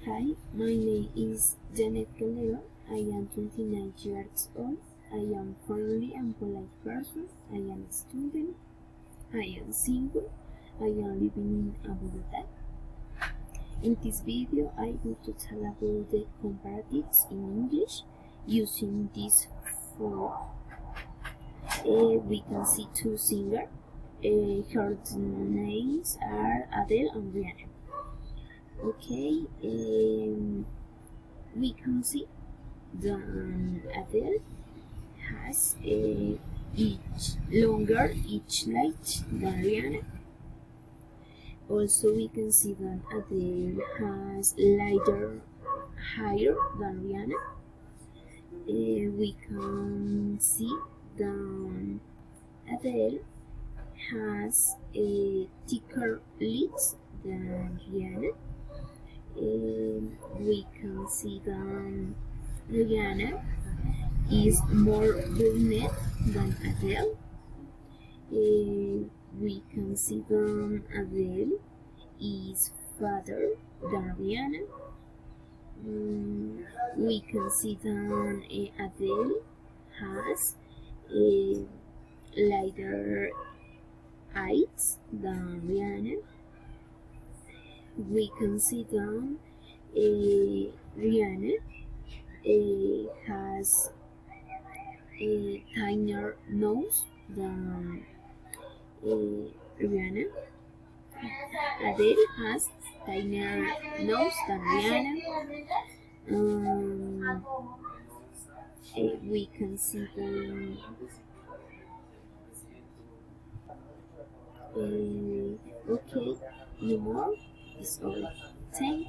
Hi, my name is Janet Calero. I am 29 years old. I am friendly and polite person. I am a student. I am single. I am living in Bogotá. In this video, I will to tell about the comparatives in English using these four. We can see two singers. Her names are Adele and Rihanna. Okay, we can see that Adele has each light than Rihanna. Also, we can see that Adele has lighter hair than Rihanna. We can see that Adele has thicker lips than Rihanna. We can see that Rihanna is more brunette than Adele. We can see that Adele is fatter than Rihanna. We can see that Adele has lighter eyes than Rihanna. We can see that Rihanna has a tinier nose than Rihanna. Adele has tinier nose than Rihanna. We can see that okay, no more is all. Thank